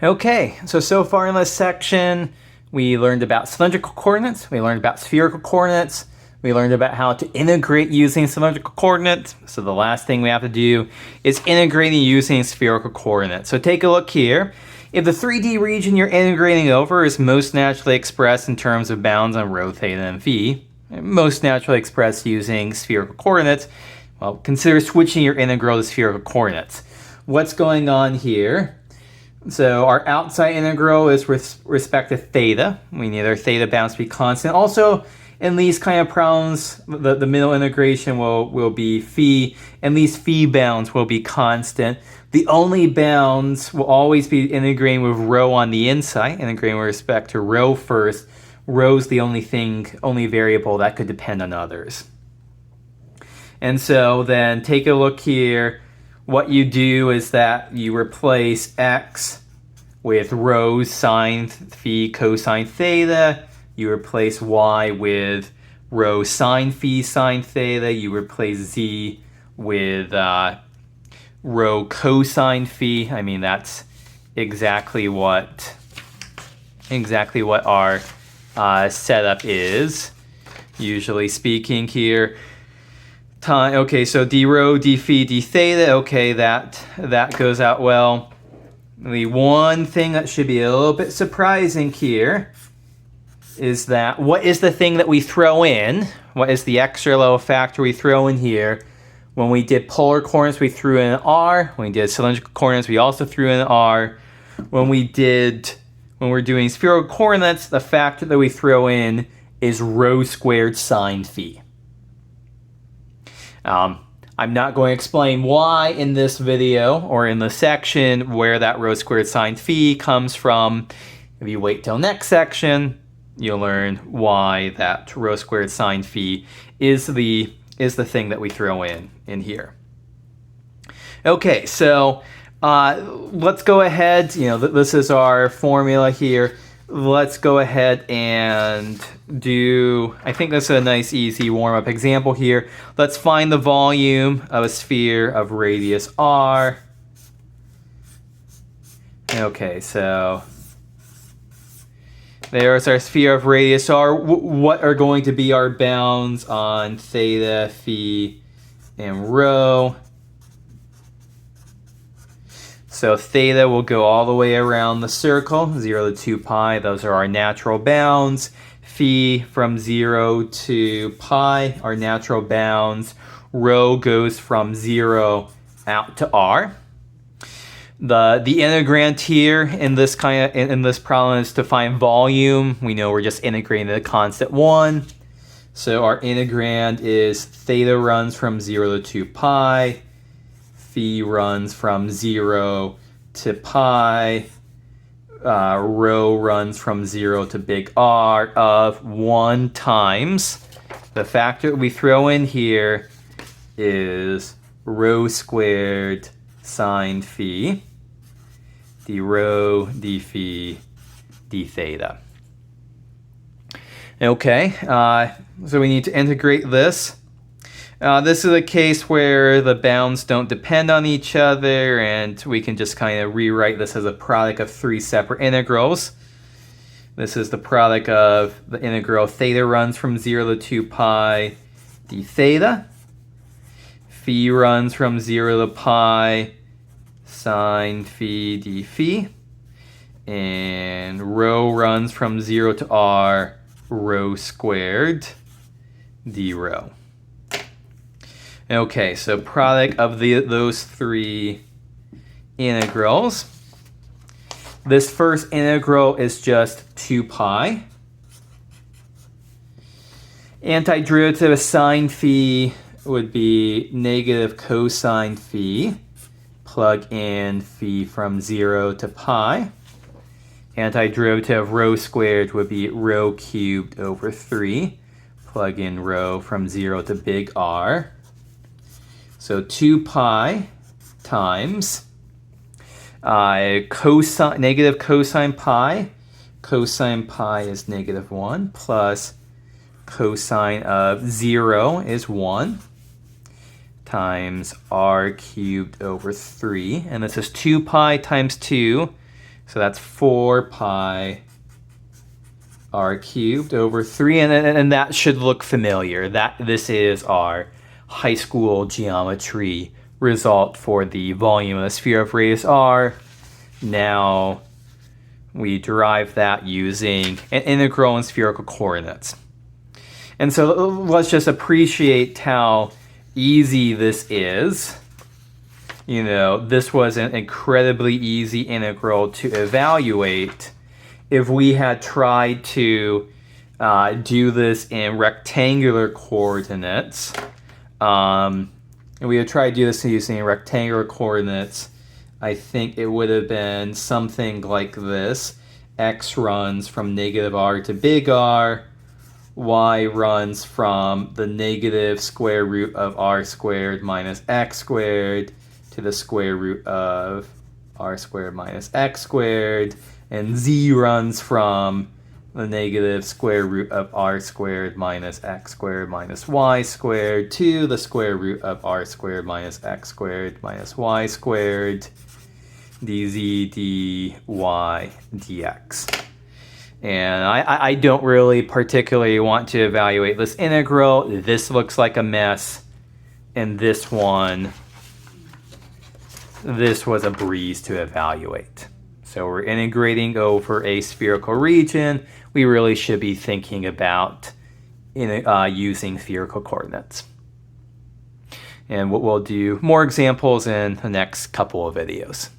Okay, so far in this section, we learned about cylindrical coordinates, we learned about spherical coordinates, we learned about how to integrate using cylindrical coordinates. So the last thing we have to do is integrating using spherical coordinates. So take a look here. If the 3D region you're integrating over is most naturally expressed in terms of bounds on rho, theta, and phi, most naturally expressed using spherical coordinates, well, consider switching your integral to spherical coordinates. What's going on here? So our outside integral is with respect to theta. We need our theta bounds to be constant. Also, in these kind of problems, the middle integration will be phi, and these phi bounds will be constant. The only bounds will always be integrating with rho on the inside, integrating with respect to rho first. Rho is the only variable that could depend on others. And so then take a look here. What you do is that you replace x with rho sine phi cosine theta. You replace y with rho sine phi sine theta. You replace z with rho cosine phi. I mean, that's exactly what our setup is, usually speaking here. Okay, so d rho, d phi, d theta, okay, that goes out well. The one thing that should be a little bit surprising here is that what is the thing that we throw in? What is the extra little factor we throw in here? When we did polar coordinates, we threw in an r. When we did cylindrical coordinates, we also threw in an r. When we're doing spherical coordinates, the factor that we throw in is rho squared sine phi. I'm not going to explain why in this video or in the section where that rho squared sine phi comes from. If you wait till next section, you'll learn why that rho squared sine phi is the thing that we throw in here. Okay, so let's go ahead. This is our formula here. Let's go ahead and do, I think this is a nice easy warm-up example here. Let's find the volume of a sphere of radius r. Okay, so there's our sphere of radius r. What are going to be our bounds on theta, phi, and rho? So theta will go all the way around the circle, 0 to 2 pi. Those are our natural bounds. Phi from 0 to pi, our natural bounds. Rho goes from 0 out to r. The integrand here in this problem is to find volume. We know we're just integrating the constant 1. So our integrand is theta runs from 0 to 2 pi. Phi runs from 0 to pi. Rho runs from 0 to big R of 1 times. The factor we throw in here is rho squared sine phi, d rho, d phi, d theta. Okay, so we need to integrate this. This is a case where the bounds don't depend on each other, and we can just kind of rewrite this as a product of 3 separate integrals. This is the product of the integral theta runs from 0 to 2 pi d theta. Phi runs from 0 to pi sine phi d phi. And rho runs from 0 to r rho squared d rho. Okay, so product of those 3 integrals. This first integral is just 2 pi. Antiderivative of sine phi would be negative cosine phi. Plug in phi from 0 to pi. Antiderivative of rho squared would be rho cubed over 3. Plug in rho from 0 to big R. So 2 pi times negative cosine pi. Cosine pi is negative 1 plus cosine of 0 is 1 times r cubed over 3. And this is 2 pi times 2. So that's 4 pi r cubed over 3, and that should look familiar. This is our high school geometry result for the volume of a sphere of radius r. Now we derive that using an integral in spherical coordinates. And so let's just appreciate how easy this is. You know, this was an incredibly easy integral to evaluate. If we had tried to do this in rectangular coordinates, and we had tried to do this using rectangular coordinates, I think it would have been something like this. X runs from negative r to big R. Y runs from the negative square root of r squared minus x squared to the square root of r squared minus x squared. And z runs from the negative square root of r squared minus x squared minus y squared to the square root of r squared minus x squared minus y squared dz dy dx. And I don't really particularly want to evaluate this integral. This looks like a mess. And this one, this was a breeze to evaluate. So we're integrating over a spherical region. We really should be thinking about using spherical coordinates. And we'll do more examples in the next couple of videos.